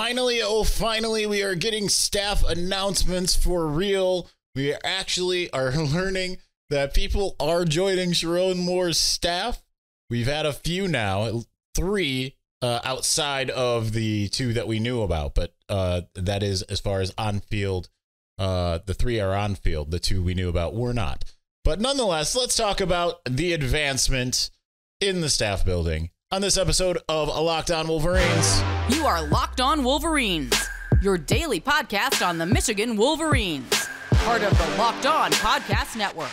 Finally, finally, we are getting staff announcements for real. We actually are learning that people are joining Sherrone Moore's staff. We've had a few now, 3 outside of the 2 that we knew about, but that is as far as on field. The 3 are on field. The 2 we knew about were not. But nonetheless, let's talk about the advancement in the staff building on this episode of Locked On Wolverines. You are Locked On Wolverines, your daily podcast on the Michigan Wolverines, part of the Locked On Podcast Network.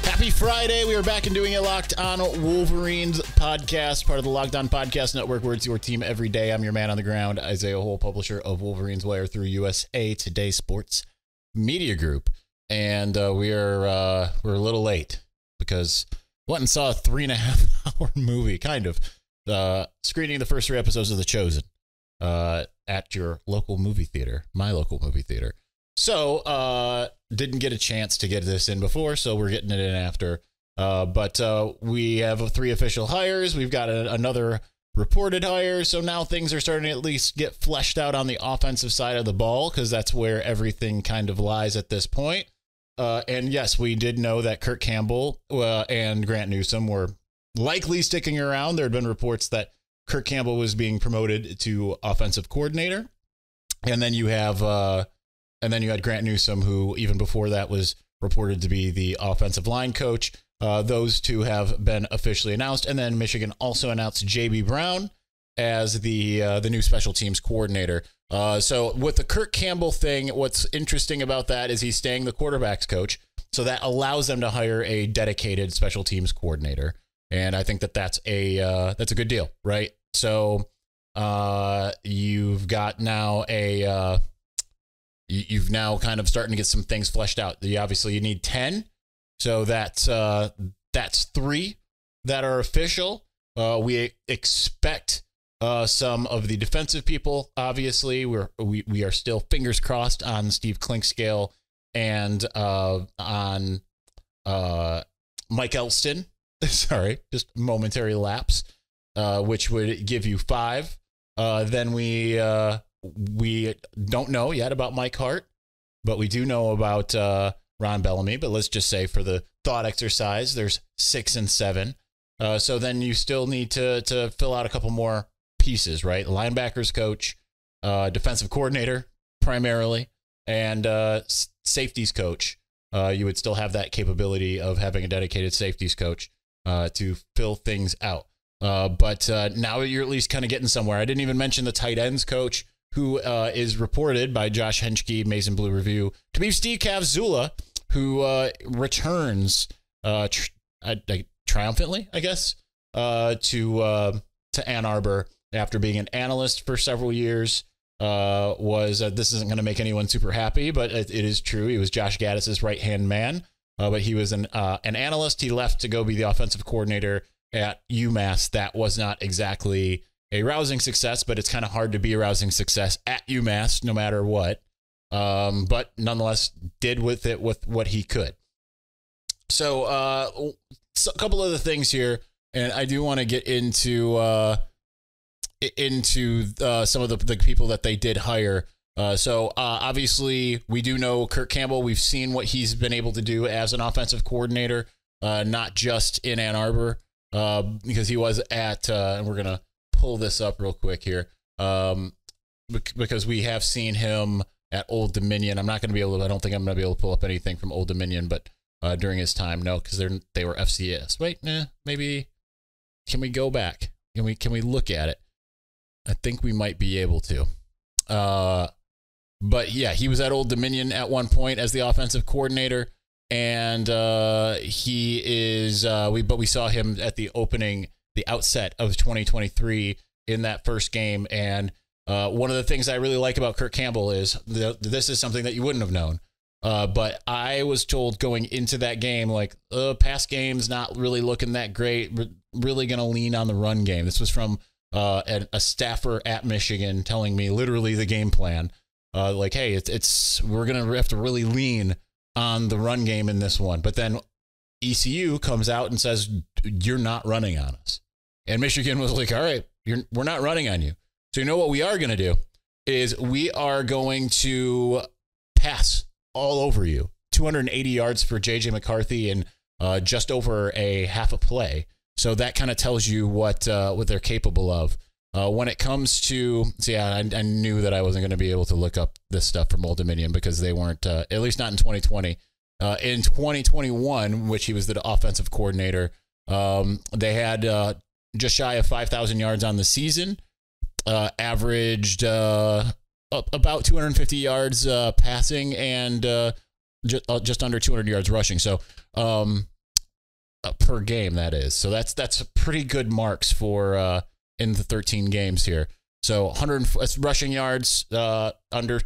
Happy Friday. We are back and doing a Locked On Wolverines podcast, part of the Locked On Podcast Network, where it's your team every day. I'm your man on the ground, Isaiah Hole, publisher of Wolverines Wire through USA Today Sports Media Group. And we're a little late because went and saw a 3.5-hour movie, kind of, screening the first 3 episodes of The Chosen at your local movie theater, my local movie theater. So didn't get a chance to get this in before, so we're getting it in after. But we have 3 official hires. We've got another reported hire, so now things are starting to at least get fleshed out on the offensive side of the ball, because that's where everything kind of lies at this point. And yes, we did know that Kirk Campbell and Grant Newsome were likely sticking around. There had been reports that Kirk Campbell was being promoted to offensive coordinator. And then you had Grant Newsome, who even before that was reported to be the offensive line coach. Those 2 have been officially announced. And then Michigan also announced J.B. Brown as the new special teams coordinator. So with the Kirk Campbell thing, what's interesting about that is he's staying the quarterback's coach. So that allows them to hire a dedicated special teams coordinator. And I think that's a good deal, right? So you've got now you've now kind of starting to get some things fleshed out. Obviously you need 10. So that's 3 that are official. We expect some of the defensive people. Obviously, we are still fingers crossed on Steve Clinkscale and on Mike Elston. Sorry, just momentary lapse, which would give you 5. Then we don't know yet about Mike Hart, but we do know about Ron Bellamy. But let's just say for the thought exercise, there's 6 and 7. So then you still need to fill out a couple more pieces, right? Linebackers coach, defensive coordinator primarily, and safeties coach. You would still have that capability of having a dedicated safeties coach to fill things out. But now you're at least kind of getting somewhere. I didn't even mention the tight ends coach, who is reported by Josh Henschke, Mason Blue Review, to be Steve Casula, who returns triumphantly, I guess, to Ann Arbor after being an analyst for several years. This isn't going to make anyone super happy, but it is true. He was Josh Gaddis's right-hand man, but he was an analyst. He left to go be the offensive coordinator at UMass. That was not exactly a rousing success, but it's kind of hard to be a rousing success at UMass no matter what. But nonetheless, did with it with what he could. So a couple of the things here, and I do want to get into some of the people that they did hire. So obviously, we do know Kirk Campbell. We've seen what he's been able to do as an offensive coordinator, not just in Ann Arbor, because he was at, and we're going to pull this up real quick here, because we have seen him at Old Dominion. I don't think I'm going to be able to pull up anything from Old Dominion, but during his time, no, because they were FCS. Wait, maybe, can we go back? Can we look at it? I think we might be able to. But yeah, he was at Old Dominion at one point as the offensive coordinator, and he is. We saw him at the outset of 2023 in that first game, and one of the things I really like about Kirk Campbell is this is something that you wouldn't have known. But I was told going into that game, past game's not really looking that great. We're really going to lean on the run game. This was from a staffer at Michigan telling me literally the game plan. Hey, we're going to have to really lean on the run game in this one. But then ECU comes out and says, you're not running on us. And Michigan was like, all right, we're not running on you. So you know what we are going to do is we are going to pass all over you. 280 yards for J.J. McCarthy and just over a half a play. So that kind of tells you what they're capable of. When it comes to, I knew that I wasn't going to be able to look up this stuff from Old Dominion because they weren't, at least not in 2020. In 2021, which he was the offensive coordinator, they had just shy of 5,000 yards on the season, averaged about 250 yards passing and just under 200 yards rushing. So per game, that is. So that's pretty good marks for in the 13 games here. So 100 rushing yards under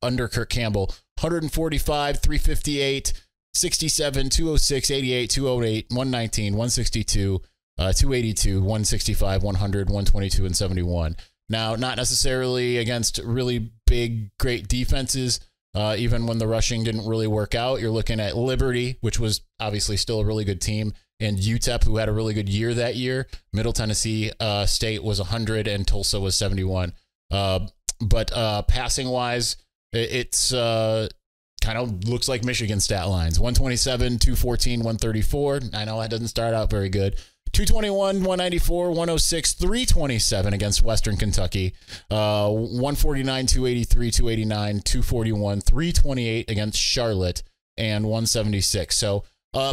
Kirk Campbell, 145, 358, 67, 206, 88, 208, 119, 162, 282, 165, 100, 122, and 71. Now, not necessarily against really big, great defenses. Even when the rushing didn't really work out, you're looking at Liberty, which was obviously still a really good team, and UTEP, who had a really good year that year. Middle Tennessee State was 100, and Tulsa was 71. But passing-wise, it's kind of looks like Michigan stat lines. 127, 214, 134. I know that doesn't start out very good. 221, 194, 106, 327 against Western Kentucky. 149, 283, 289, 241, 328 against Charlotte, and 176. So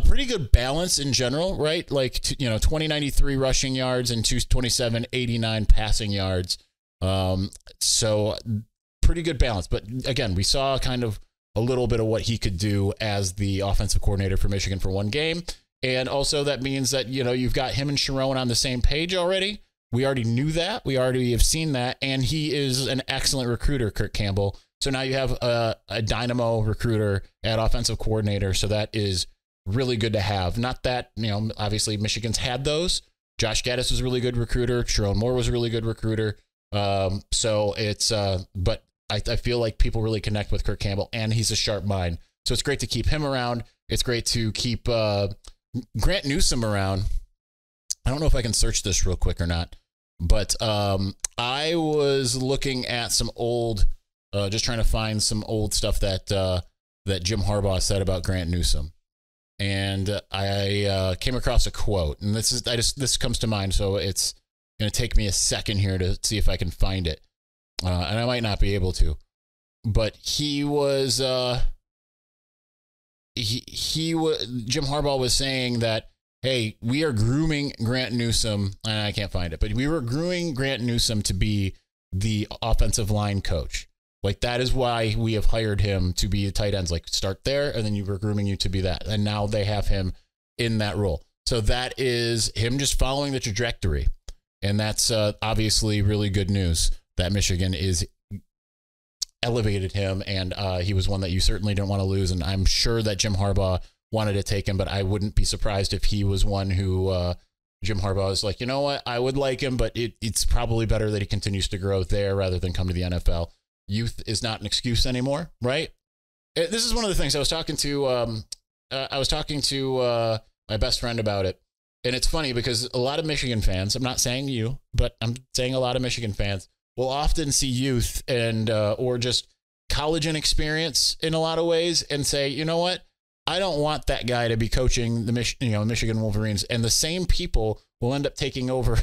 pretty good balance in general, right? Like, 2093 rushing yards and 227, 89 passing yards. So pretty good balance. But again, we saw kind of a little bit of what he could do as the offensive coordinator for Michigan for one game. And also that means that, you've got him and Sherrone on the same page already. We already knew that. We already have seen that. And he is an excellent recruiter, Kirk Campbell. So now you have a dynamo recruiter at offensive coordinator. So that is really good to have. Not that, obviously Michigan's had those. Josh Gaddis was a really good recruiter. Sherrone Moore was a really good recruiter. So it's, but I feel like people really connect with Kirk Campbell, and he's a sharp mind. So it's great to keep him around. It's great to keep Grant Newsome around. I don't know if I can search this real quick or not, but I was looking at some old, just trying to find some old stuff that Jim Harbaugh said about Grant Newsome, and I came across a quote, and this comes to mind, so it's going to take me a second here to see if I can find it, and I might not be able to, but he was. Jim Harbaugh was saying that, hey, we are grooming Grant Newsome, and I can't find it, but we were grooming Grant Newsome to be the offensive line coach. Like, that is why we have hired him to be a tight ends. Like, start there, and then you were grooming you to be that. And now they have him in that role. So that is him just following the trajectory. And that's obviously really good news that Michigan is elevated him, and he was one that you certainly don't want to lose. And I'm sure that Jim Harbaugh wanted to take him, but I wouldn't be surprised if he was one who Jim Harbaugh is like, you know what, I would like him, but it's probably better that he continues to grow there rather than come to the NFL. Youth is not an excuse anymore, right? This is one of the things I was talking to my best friend about it. And it's funny because a lot of Michigan fans, I'm not saying you, but I'm saying a lot of Michigan fans will often see youth and or just college inexperience in a lot of ways and say, you know what, I don't want that guy to be coaching the Michigan Wolverines. And the same people will end up taking over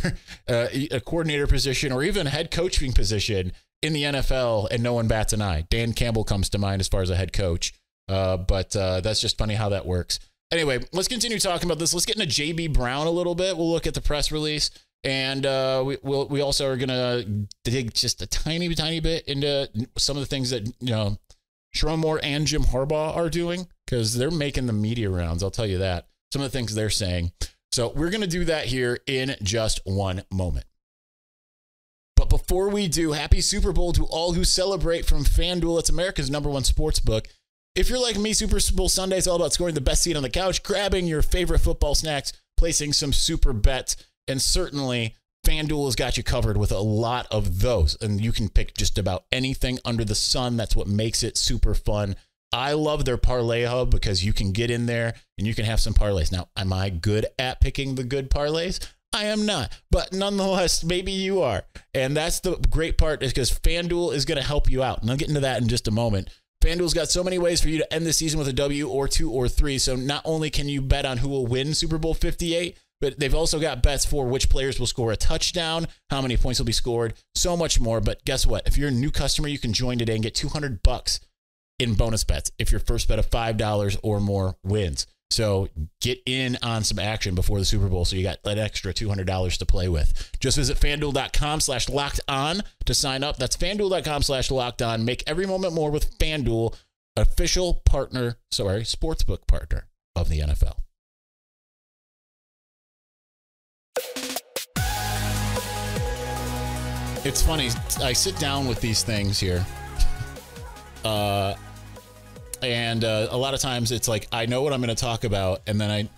a coordinator position or even a head coaching position in the NFL, and no one bats an eye. Dan Campbell comes to mind as far as a head coach, but that's just funny how that works. Anyway, let's continue talking about this. Let's get into J.B. Brown a little bit. We'll look at the press release. And we also are going to dig just a tiny bit into some of the things that, Sherrone Moore and Jim Harbaugh are doing, because they're making the media rounds. I'll tell you that. Some of the things they're saying. So we're going to do that here in just one moment. But before we do, happy Super Bowl to all who celebrate from FanDuel. It's America's #1 sports book. If you're like me, Super Bowl Sunday is all about scoring the best seat on the couch, grabbing your favorite football snacks, placing some super bets. And certainly, FanDuel has got you covered with a lot of those. And you can pick just about anything under the sun. That's what makes it super fun. I love their parlay hub because you can get in there and you can have some parlays. Now, am I good at picking the good parlays? I am not, but nonetheless, maybe you are. And that's the great part, is because FanDuel is going to help you out. And I'll get into that in just a moment. FanDuel's got so many ways for you to end the season with a W or 2 or 3. So not only can you bet on who will win Super Bowl 58, but they've also got bets for which players will score a touchdown, how many points will be scored, so much more. But guess what? If you're a new customer, you can join today and get $200 in bonus bets if your first bet of $5 or more wins. So get in on some action before the Super Bowl so you got that extra $200 to play with. Just visit FanDuel.com/lockedon to sign up. That's FanDuel.com/lockedon. Make every moment more with FanDuel, official sportsbook partner of the NFL. It's funny. I sit down with these things here. And a lot of times it's like, I know what I'm going to talk about. And then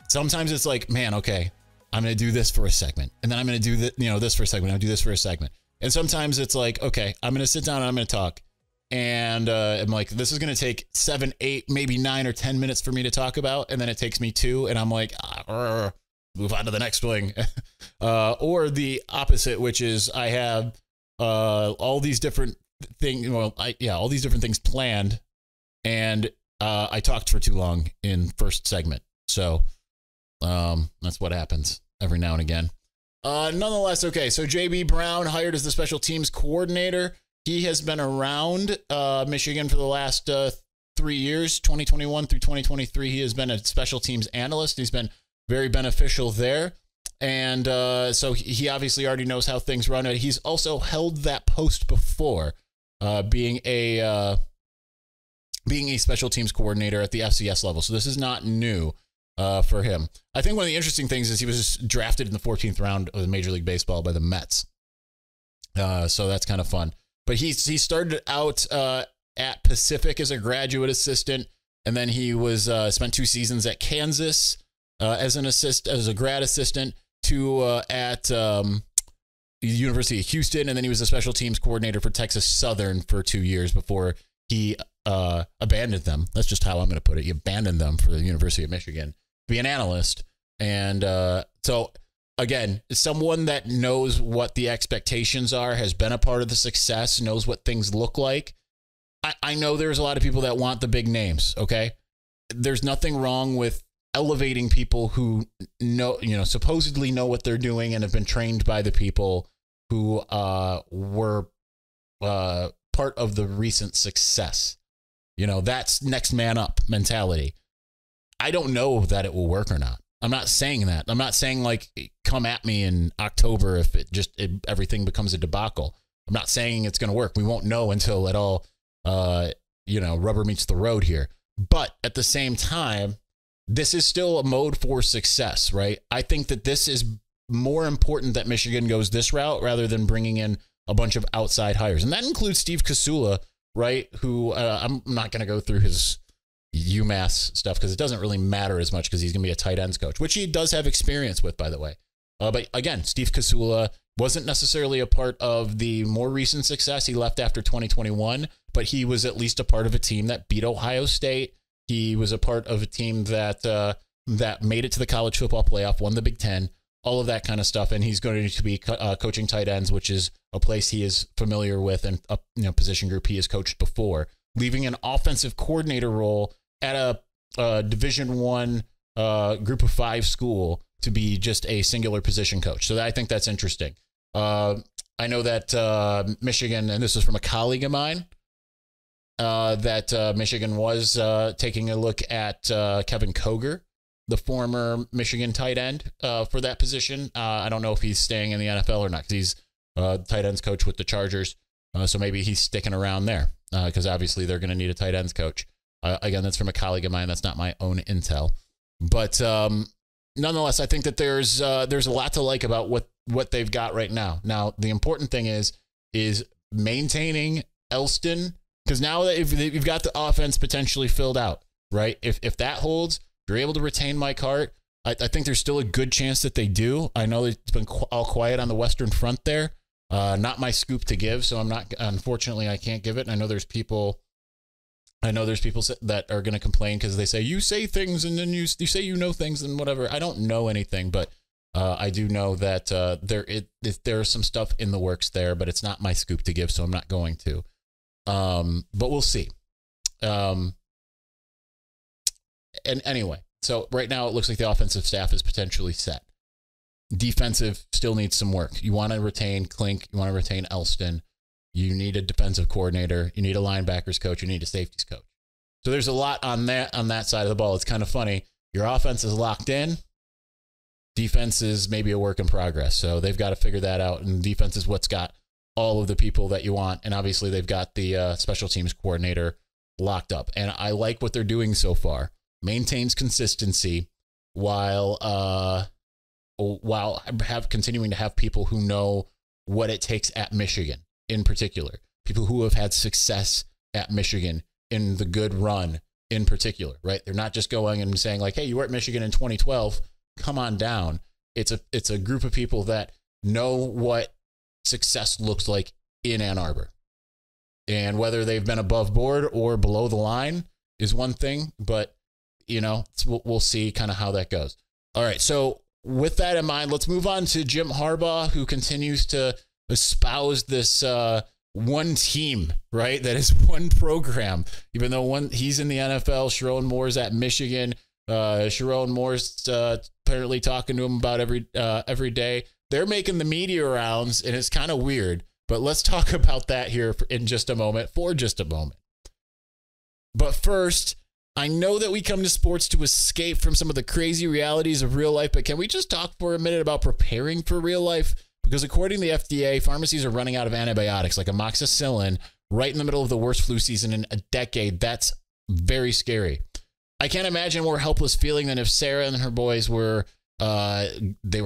sometimes it's like, man, okay, I'm going to do this for a segment. And then I'm going to do this for a segment. I'll do this for a segment. And sometimes it's like, okay, I'm going to sit down and I'm going to talk. And I'm like, this is going to take 7, 8, maybe 9 or 10 minutes for me to talk about. And then it takes me 2. And I'm like, move on to the next thing. Or the opposite, which is I have all these different things. Well, all these different things planned. And I talked for too long in first segment. So that's what happens every now and again. Nonetheless, okay, so J.B. Brown hired as the special teams coordinator. He has been around Michigan for the last 3 years, 2021 through 2023. He has been a special teams analyst. He's been very beneficial there. And so he obviously already knows how things run. He's also held that post before, being a special teams coordinator at the FCS level. So this is not new for him. I think one of the interesting things is he was drafted in the 14th round of Major League Baseball by the Mets. So that's kind of fun. But he started out at Pacific as a graduate assistant, and then he was spent 2 seasons at Kansas as a grad assistant at the University of Houston, and then he was a special teams coordinator for Texas Southern for 2 years before he abandoned them. That's just how I'm going to put it. He abandoned them for the University of Michigan to be an analyst. And so, again, someone that knows what the expectations are, has been a part of the success, knows what things look like. I know there's a lot of people that want the big names, okay? There's nothing wrong with elevating people who supposedly know what they're doing and have been trained by the people who were part of the recent success. That's next man up mentality. I don't know that it will work or not. I'm not saying that. I'm not saying like come at me in October if everything becomes a debacle. I'm not saying it's going to work. We won't know until it all, rubber meets the road here. But at the same time, this is still a mode for success, right? I think that this is more important that Michigan goes this route rather than bringing in a bunch of outside hires. And that includes Steve Casula, right? Who I'm not going to go through his UMass stuff because it doesn't really matter as much because he's going to be a tight ends coach, which he does have experience with, by the way. But again, Steve Casula wasn't necessarily a part of the more recent success. He left after 2021, but he was at least a part of a team that beat Ohio State. He was a part of a team that made it to the college football playoff, won the Big Ten, all of that kind of stuff. And he's going to be coaching tight ends, which is a place he is familiar with and a position group he has coached before, leaving an offensive coordinator role at a Division I group of 5 school to be just a singular position coach. So I think that's interesting. I know that Michigan, and this is from a colleague of mine, that Michigan was taking a look at Kevin Koger, the former Michigan tight end for that position. I don't know if he's staying in the NFL or not because he's tight ends coach with the Chargers. So maybe he's sticking around there because obviously they're going to need a tight ends coach. Again, that's from a colleague of mine. That's not my own intel. But nonetheless, I think that there's a lot to like about what they've got right now. Now, the important thing is maintaining Elston, because now that if you've got the offense potentially filled out, right? If that holds, you're able to retain Mike Hart. I think there's still a good chance that they do. I know it's been all quiet on the Western Front there. Not my scoop to give, so unfortunately, I can't give it. And I know there's people I know there's people that are going to complain because they say, you say things and then you say you know things and whatever. I don't know anything, but I do know that there's some stuff in the works there, but it's not my scoop to give, so I'm not going to. But we'll see. And anyway, so right now it looks like the offensive staff is potentially set. Defensive still needs some work. You want to retain Klink. You want to retain Elston. You need a defensive coordinator. You need a linebackers coach. You need a safeties coach. So there's a lot on that side of the ball. It's kind of funny. Your offense is locked in. Defense is maybe a work in progress. So they've got to figure that out. And defense is what's got all of the people that you want. And obviously they've got the special teams coordinator locked up. And I like what they're doing so far. Maintains consistency while continuing to have people who know what it takes at Michigan. In particular, people who have had success at Michigan in the good run in particular, right? They're not just going and saying like, hey, you were at Michigan in 2012, come on down. It's a group of people that know what success looks like in Ann Arbor. And whether they've been above board or below the line is one thing, but we'll see kind of how that goes. All right. So with that in mind, let's move on to Jim Harbaugh, who continues to espouse this one team, right? That is one program, even though he's in the NFL. Sherrone Moore's at Michigan. Sherrone Moore's apparently talking to him about every day. They're making the media rounds, and it's kind of weird. But let's talk about that here for just a moment. But first, I know that we come to sports to escape from some of the crazy realities of real life, but can we just talk for a minute about preparing for real life? Because according to the FDA, pharmacies are running out of antibiotics like amoxicillin right in the middle of the worst flu season in a decade. That's very scary. I can't imagine a more helpless feeling than if Sarah and her boys were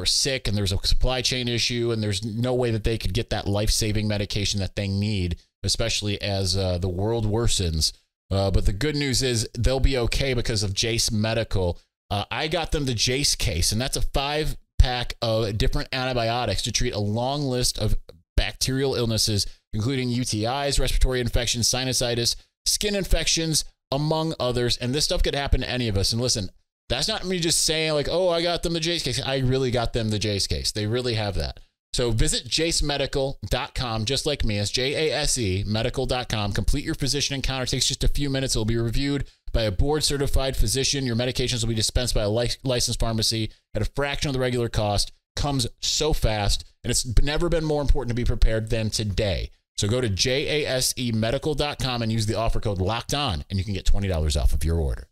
sick and there's a supply chain issue and there's no way that they could get that life-saving medication that they need, especially as the world worsens. But the good news is they'll be okay because of Jace Medical. I got them the Jace case, and that's a 5-pack of different antibiotics to treat a long list of bacterial illnesses, including UTIs, respiratory infections, sinusitis, skin infections, among others. And this stuff could happen to any of us. And listen, that's not me just saying like, oh, I got them the Jace case. I really got them the Jace case. They really have that. So visit jacemedical.com, just like me. It's JASE medical.com. Complete your physician encounter. It takes just a few minutes. It will be reviewed by a board-certified physician. Your medications will be dispensed by a licensed pharmacy at a fraction of the regular cost. Comes so fast, and it's never been more important to be prepared than today. So go to jasemedical.com and use the offer code LOCKEDON, and you can get $20 off of your order.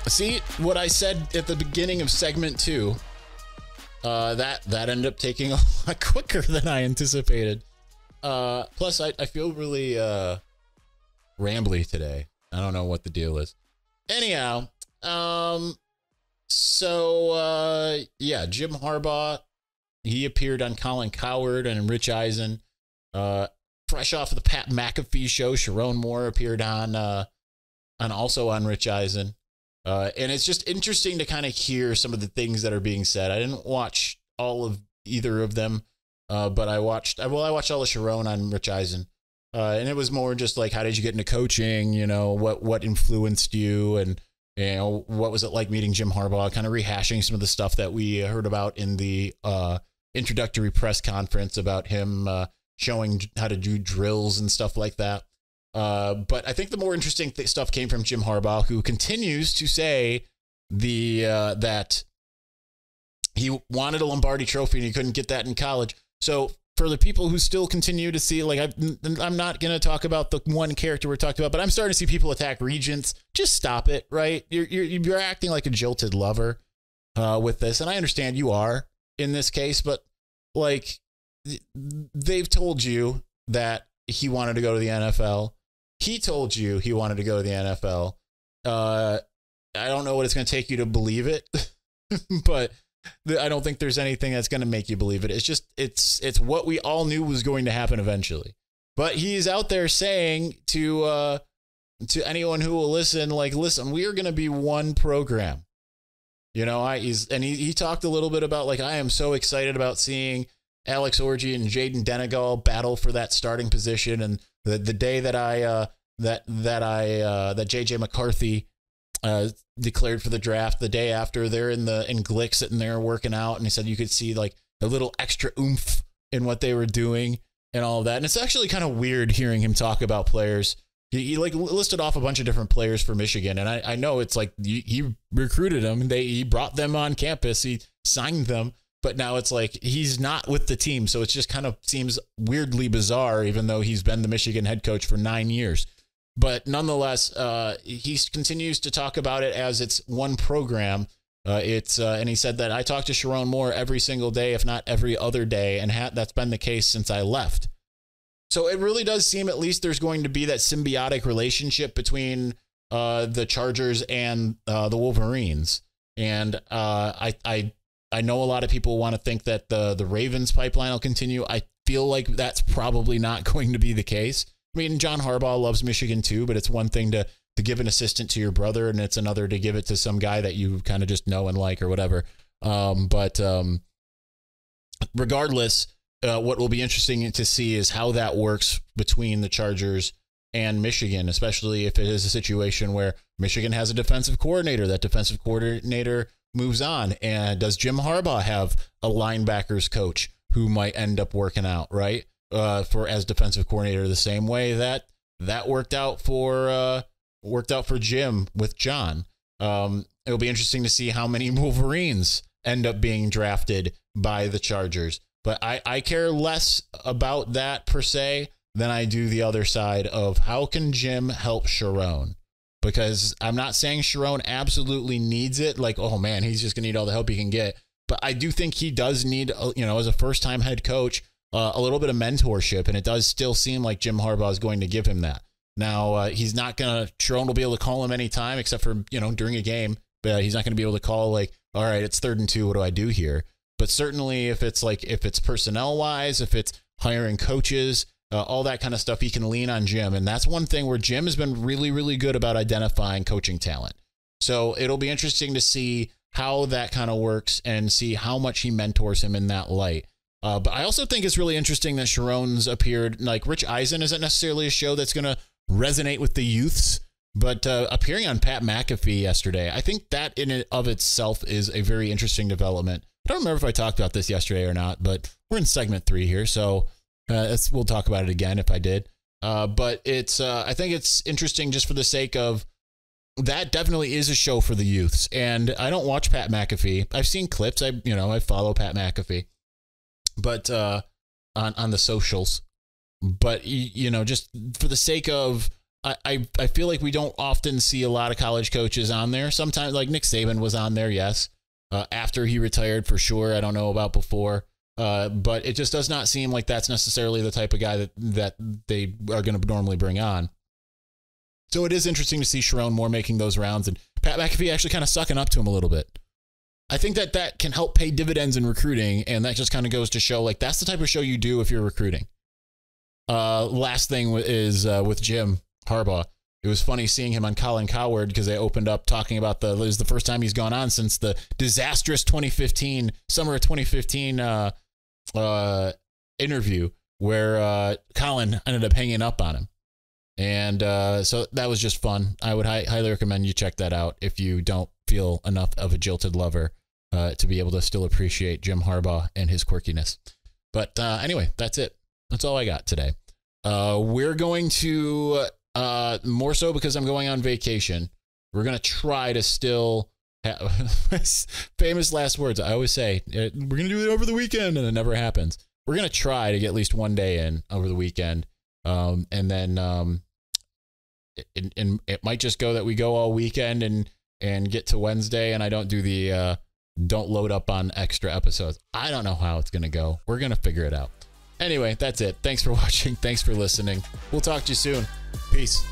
See what I said at the beginning of segment 2? That ended up taking a lot quicker than I anticipated. Plus, I feel really rambly today. I don't know what the deal is. Anyhow, Jim Harbaugh, he appeared on Colin Cowherd and Rich Eisen. Fresh off of the Pat McAfee show, Sherrone Moore appeared also on Rich Eisen. And it's just interesting to kind of hear some of the things that are being said. I didn't watch all of either of them, but I watched all the Sherrone on Rich Eisen. And it was more just like, how did you get into coaching? What influenced you? And, what was it like meeting Jim Harbaugh? Kind of rehashing some of the stuff that we heard about in the introductory press conference about him showing how to do drills and stuff like that. But I think the more interesting stuff came from Jim Harbaugh, who continues to say that he wanted a Lombardi trophy and he couldn't get that in college. So for the people who still continue to see, like, I'm not going to talk about the one character we're talking about, but I'm starting to see people attack regents. Just stop it, right? You're acting like a jilted lover with this. And I understand you are in this case, but like, they've told you that he wanted to go to the NFL. He told you he wanted to go to the NFL. I don't know what it's going to take you to believe it, but I don't think there's anything that's going to make you believe it. It's just, it's what we all knew was going to happen eventually. But he's out there saying to anyone who will listen, like, listen, we are going to be one program. He talked a little bit about, like, I am so excited about seeing Alex Orji and Jaden Denegal battle for that starting position. And the day that that JJ McCarthy declared for the draft, the day after, they're in Glick sitting there working out, and he said you could see like a little extra oomph in what they were doing and all of that. And it's actually kind of weird hearing him talk about players. He like listed off a bunch of different players for Michigan, and I know it's like he recruited them, he brought them on campus, he signed them, but now it's like he's not with the team, so it just kind of seems weirdly bizarre, even though he's been the Michigan head coach for 9 years. But nonetheless, he continues to talk about it as it's one program. And he said that I talk to Sherrone more every single day, if not every other day, and that's been the case since I left. So it really does seem at least there's going to be that symbiotic relationship between the Chargers and the Wolverines. And I know a lot of people want to think that the Ravens pipeline will continue. I feel like that's probably not going to be the case. I mean, John Harbaugh loves Michigan too, but it's one thing to give an assistant to your brother, and it's another to give it to some guy that you kind of just know and like or whatever. But regardless, what will be interesting to see is how that works between the Chargers and Michigan, especially if it is a situation where Michigan has a defensive coordinator. That defensive coordinator moves on. And does Jim Harbaugh have a linebackers coach who might end up working out, right? As defensive coordinator, the same way that worked out for Jim with John. It'll be interesting to see how many Wolverines end up being drafted by the Chargers. But I care less about that per se than I do the other side of how can Jim help Sherrone? Because I'm not saying Sherrone absolutely needs it. Like, oh man, he's just going to need all the help he can get. But I do think he does need, as a first-time head coach, a little bit of mentorship. And it does still seem like Jim Harbaugh is going to give him that. Now, he's not going to, Sherrone will be able to call him anytime except for, during a game. But he's not going to be able to call like, all right, it's 3rd and 2. What do I do here? But certainly if it's personnel wise, if it's hiring coaches, all that kind of stuff, he can lean on Jim. And that's one thing where Jim has been really, really good about identifying coaching talent. So it'll be interesting to see how that kind of works and see how much he mentors him in that light. But I also think it's really interesting that Sherrone's appeared, like Rich Eisen isn't necessarily a show that's going to resonate with the youths, but appearing on Pat McAfee yesterday, I think that in and of itself is a very interesting development. I don't remember if I talked about this yesterday or not, but we're in segment 3 here, so we'll talk about it again if I did. But it's I think it's interesting just for the sake of that definitely is a show for the youths. And I don't watch Pat McAfee. I've seen clips. I follow Pat McAfee, but on the socials. But just for the sake of I feel like we don't often see a lot of college coaches on there. Sometimes like Nick Saban was on there, yes. After he retired for sure. I don't know about before. But it just does not seem like that's necessarily the type of guy that they are going to normally bring on. So it is interesting to see Sherrone more making those rounds and Pat McAfee actually kind of sucking up to him a little bit. I think that can help pay dividends in recruiting. And that just kind of goes to show like that's the type of show you do if you're recruiting. Last thing is with Jim Harbaugh. It was funny seeing him on Colin Cowherd because they opened up talking about it was the first time he's gone on since the disastrous summer of 2015 interview where Colin ended up hanging up on him. And so that was just fun. I would highly recommend you check that out if you don't feel enough of a jilted lover to be able to still appreciate Jim Harbaugh and his quirkiness. But anyway, that's it. That's all I got today. We're going to... more so because I'm going on vacation. We're going to try to still famous last words. I always say we're going to do it over the weekend and it never happens. We're going to try to get at least one day in over the weekend. And then it might just go that we go all weekend and get to Wednesday and I don't do the don't load up on extra episodes. I don't know how it's going to go. We're going to figure it out. Anyway, that's it. Thanks for watching. Thanks for listening. We'll talk to you soon. Peace.